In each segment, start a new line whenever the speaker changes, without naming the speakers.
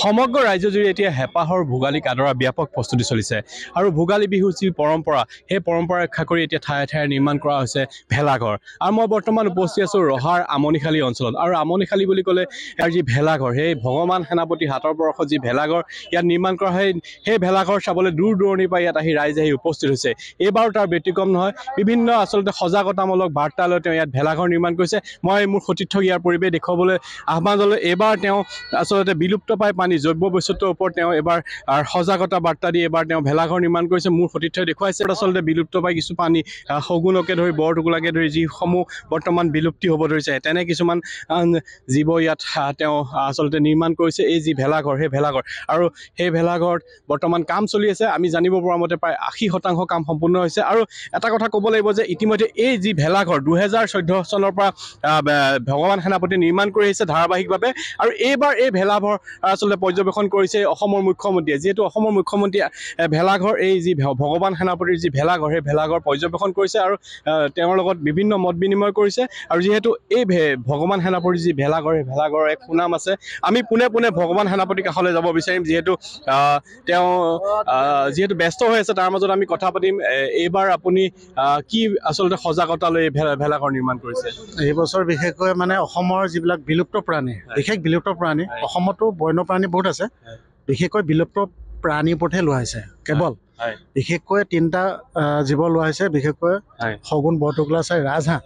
সমগ্ৰ ৰাজ্যজুৰি এতিয়া হেঁপাহৰ ভোগালীক আদৰা ব্যাপক প্ৰস্তুতি চলিছে আৰু ভোগালী বিহুৰ যি পৰম্পৰা সেই পৰম্পৰা ৰক্ষা কৰি এতিয়া ঠায়ে ঠায়ে নিৰ্মাণ কৰা হৈছে ভেলাঘৰ। আৰু মই বৰ্তমান উপস্থিত আছোঁ ৰহাৰ আমনিশালী অঞ্চলত। আৰু আমনিশালী বুলি ক'লে ইয়াৰ যি ভেলাঘৰ, সেই ভগৱান সেনাপতি হাতৰ বৰষত যি ভেলাঘৰ ইয়াত নিৰ্মাণ কৰা হয়, সেই ভেলাঘৰ চাবলৈ দূৰ দূৰণিৰ পৰা ইয়াত ৰাইজে আহি উপস্থিত হৈছে। এইবাৰো তাৰ ব্যতিক্ৰম নহয়, বিভিন্ন আচলতে সজাগতামূলক বাৰ্তা লৈ তেওঁ ইয়াত ভেলাঘৰ নিৰ্মাণ কৰিছে। মই মোৰ সতীৰ্থক ইয়াৰ পৰিৱেশ দেখুৱাবলৈ আহ্বান জনালোঁ। এইবাৰ তেওঁ আচলতে বিলুপ্ত পাই পানী জৈৱ বৈচিত্ৰ্যৰ ওপৰত তেওঁ এবাৰ সজাগতা বাৰ্তা দি এবাৰ তেওঁ ভেলাঘৰ নিৰ্মাণ কৰিছে। মোৰ সতীৰ্থই দেখুৱাইছে আচলতে বিলুপ্ত পাই কিছু পানী শগুনকে ধৰি বৰটোকোলাকে ধৰি যিসমূহ বৰ্তমান বিলুপ্তি হ'ব ধৰিছে, তেনে কিছুমান জীৱ ইয়াত তেওঁ আচলতে নিৰ্মাণ কৰিছে। এই যি ভেলাঘৰ, সেই ভেলাঘৰ আৰু সেই ভেলাঘৰত বৰ্তমান কাম চলি আছে। আমি জানিব পৰা মতে প্ৰায় 80% কাম সম্পূৰ্ণ হৈছে। আৰু এটা কথা ক'ব লাগিব যে ইতিমধ্যে এই যি ভেলাঘৰ 2014 চনৰ পৰা ভগৱান সেনাপতি নিৰ্মাণ কৰি আহিছে ধাৰাবাহিকভাৱে। আৰু এইবাৰ এই ভেলাঘৰ আচলতে পৰ্যবেক্ষণ কৰিছে অসমৰ মুখ্যমন্ত্ৰীয়ে। যিহেতু অসমৰ মুখ্যমন্ত্ৰীয়ে ভেলাঘৰ, এই যি ভগৱান সেনাপতিৰ যি ভেলাঘৰ, সেই ভেলাঘৰ পৰ্যবেক্ষণ কৰিছে আৰু তেওঁৰ লগত বিভিন্ন মত বিনিময় কৰিছে। আৰু যিহেতু এই ভগৱান সেনাপতিৰ যি ভেলাঘৰ, সেই ভেলাঘৰৰ এক সুনাম আছে। আমি পোনে পোনে ভগৱান সেনাপতিৰ কাষলৈ যাব বিচাৰিম, যিহেতু তেওঁ ব্যস্ত হৈ আছে। তাৰ মাজত আমি কথা পাতিম। এইবাৰ আপুনি কি আচলতে সজাগতা লৈ ভেলাঘৰ নিৰ্মাণ কৰিছে?
এই বছৰ বিশেষকৈ মানে অসমৰ যিবিলাক বিলুপ্ত প্ৰাণী, বিশেষ বিলুপ্ত প্ৰাণী, অসমতো বন্যপ্ৰাণী বহুত আছে, বিশেষকৈ বিলুপ্ত প্ৰাণীৰ ওপৰতহে লোৱা হৈছে কেৱল। বিশেষকৈ 3টা জীৱ লোৱা হৈছে, বিশেষকৈ শগুন, বৰটোকোলা চাই ৰাজহাঁহ,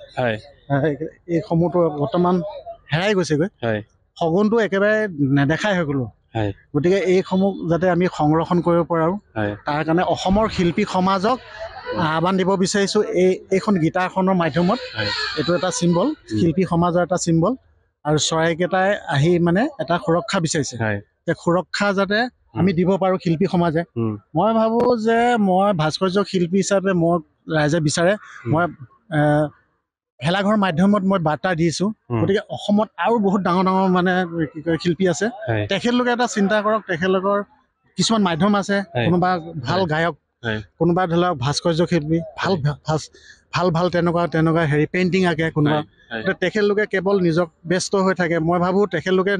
এইসমূহতো বৰ্তমান হেৰাই গৈছেগৈ। শগুনটো একেবাৰে নেদেখাই হৈ গ'লো। গতিকে এইসমূহ যাতে আমি সংৰক্ষণ কৰিব পাৰোঁ, তাৰ কাৰণে অসমৰ শিল্পী সমাজক আহ্বান দিব বিচাৰিছোঁ। এইখন গীটাৰখনৰ মাধ্যমত এইটো এটা চিম্বল, শিল্পী সমাজৰ এটা চিম্বল। আৰু চৰাইকেইটাই আহি মানে এটা সুৰক্ষা বিচাৰিছে, যে সুৰক্ষা যাতে আমি দিব পাৰোঁ শিল্পী সমাজে। মই ভাবোঁ যে মই ভাস্কৰ্য শিল্পী হিচাপে মই ৰাইজে বিচাৰে, মই ভেলাঘৰ মাধ্যমত মই বাৰ্তা দিছোঁ। গতিকে অসমত আৰু বহুত ডাঙৰ ডাঙৰ মানে কি কয় শিল্পী আছে, তেখেতলোকে এটা চিন্তা কৰক। তেখেতলোকৰ কিছুমান মাধ্যম আছে, কোনোবা ভাল গায়ক, কোনোবা ধৰি লওক ভাস্কৰ্য শিল্পী, ভাল তেনেকুৱা পেইণ্টিং আঁকে কোনোবা। তেখেতলোকে কেৱল নিজক ব্যস্ত হৈ থাকে। মই ভাবোঁ তেখেতলোকে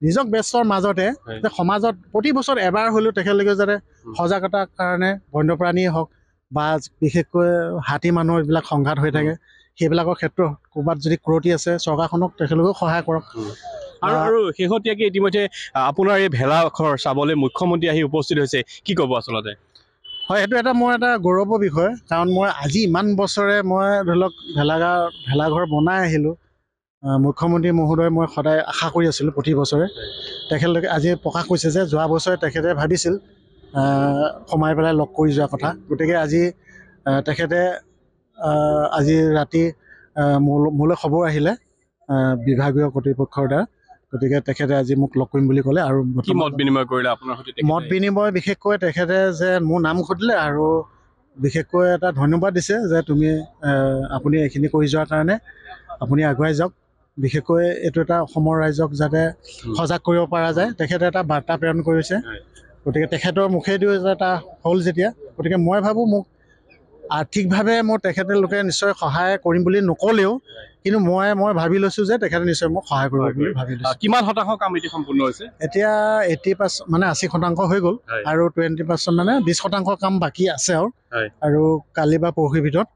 নিজক ব্যস্তৰ মাজতে যে সমাজত প্ৰতি বছৰ এবাৰ হ'লেও তেখেতলোকে যাতে সজাগতাৰ কাৰণে বন্যপ্ৰাণীয়ে হওক বা বিশেষকৈ হাতী মানুহৰ এইবিলাক সংঘাত হৈ থাকে, সেইবিলাকৰ ক্ষেত্ৰত ক'ৰবাত যদি ক্ৰুটি আছে, চৰকাৰখনক তেখেতলোকেও সহায় কৰক।
আৰু শেহতীয়াকৈ ইতিমধ্যে আপোনাৰ এই ভেলাঘৰ চাবলৈ মুখ্যমন্ত্ৰী আহি উপস্থিত হৈছে, কি ক'ব আচলতে?
হয়, সেইটো এটা মোৰ এটা গৌৰৱৰ বিষয়। কাৰণ মই আজি ইমান বছৰে মই ধৰি লওক ভেলাঘৰ বনাই আহিলোঁ। মুখ্যমন্ত্ৰী মহোদয় মই সদায় আশা কৰি আছিলোঁ প্ৰতি বছৰে। তেখেতলোকে আজি প্ৰকাশ কৰিছে যে যোৱা বছৰে তেখেতে ভাবিছিল সোমাই পেলাই লগ কৰি যোৱা কথা। গতিকে আজি তেখেতে আজি ৰাতি মোলৈ খবৰ আহিলে বিভাগীয় কৰ্তৃপক্ষৰ দ্বাৰা। গতিকে তেখেতে আজি মোক লগ কৰিম বুলি ক'লে। আৰু
মত বিনিময় কৰিলে আপোনাৰ সৈতে?
মত বিনিময় বিশেষকৈ তেখেতে যে মোৰ নাম সুধিলে আৰু বিশেষকৈ এটা ধন্যবাদ দিছে যে আপুনি এইখিনি কৰি যোৱাৰ কাৰণে আপুনি আগুৱাই যাওক। বিশেষকৈ এইটো এটা অসমৰ ৰাইজক যাতে সজাগ কৰিব পৰা যায়, তেখেতে এটা বাৰ্তা প্ৰেৰণ কৰিছে। গতিকে তেখেতৰ মুখেদিও এটা হ'ল যেতিয়া, গতিকে মই ভাবোঁ মোক আৰ্থিকভাৱে মোৰ তেখেতলোকে নিশ্চয় সহায় কৰিম বুলি নক'লেও, কিন্তু মই ভাবি লৈছোঁ যে তেখেতে নিশ্চয় মোক সহায় কৰিব বুলি ভাবি লৈছোঁ।
কিমান শতাংশ কাম এতিয়া সম্পূৰ্ণ হৈছে?
এতিয়া 80% মানে 80% হৈ গ'ল, আৰু 20% মানে 20% কাম বাকী আছে আৰু কালি বা পৰহিৰ ভিতৰত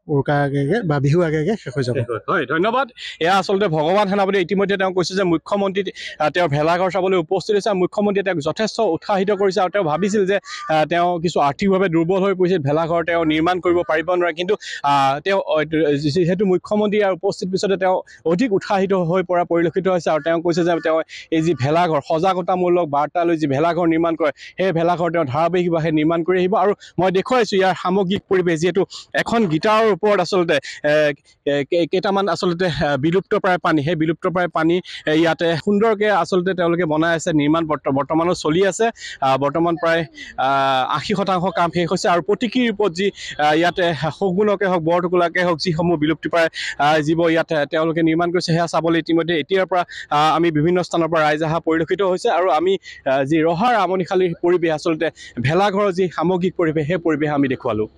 উৰুকা আগে বা বিহু আগে শেষ হৈ যাব।
হয়, ধন্যবাদ। এয়া আচলতে ভগৱান সেনাপতি। ইতিমধ্যে তেওঁ কৈছে যে মুখ্যমন্ত্ৰী তেওঁৰ ভেলাঘৰ চাবলৈ উপস্থিত হৈছে। মুখ্যমন্ত্ৰীয়ে তেওঁক যথেষ্ট উৎসাহিত কৰিছে আৰু তেওঁ ভাবিছিল যে তেওঁ কিছু আৰ্থিকভাৱে দুৰ্বল হৈ পৰিছিল, ভেলাঘৰ তেওঁ নিৰ্মাণ কৰিব পাৰিব নোৱাৰে। কিন্তু তেওঁ যিহেতু মুখ্যমন্ত্ৰী আৰু উপস্থিত পিছতে তেওঁ অধিক উৎসাহিত হৈ পৰা পৰিলক্ষিত হৈছে। আৰু তেওঁ কৈছে যে তেওঁ এই যি ভেলাঘৰ, সজাগতামূলক বাৰ্তা লৈ যি ভেলাঘৰ নিৰ্মাণ কৰে, সেই ভেলাঘৰ তেওঁ ধাৰাবাহিকভাৱে নিৰ্মাণ কৰি আহিব। আৰু মই দেখুৱাইছোঁ ইয়াৰ সামগ্ৰিক পৰিৱেশ, যিহেতু এখন গীটাৰৰ ওপৰত আচলতে কেইটামান আচলতে বিলুপ্তপ্ৰায় পানী, সেই বিলুপ্তপ্ৰায় পানী ইয়াতে সুন্দৰকৈ আচলতে তেওঁলোকে বনাই আছে। নিৰ্মাণ বৰ্তমানো চলি আছে। বৰ্তমান প্ৰায় 80% কাম শেষ হৈছে। আৰু প্ৰতীকী ৰূপত যি ইয়াতে শগুনকে হওক, বৰটোকোলাকে হওক, যিসমূহ বিলুপ্তিপ্ৰায় জীৱ ইয়াত তেওঁলোকে নিৰ্মাণ কৰিছে, সেয়া চাবলৈ ইতিমধ্যে এতিয়াৰ পৰা আমি বিভিন্ন স্থানৰ পৰা ৰাইজ অহা পৰিলক্ষিত হৈছে। আৰু আমি যি ৰহাৰ আমনিশালীৰ পৰিৱেশ, আচলতে ভেলাঘৰৰ যি সামগ্ৰিক পৰিৱেশ, সেই পৰিৱেশ আমি দেখুৱালোঁ।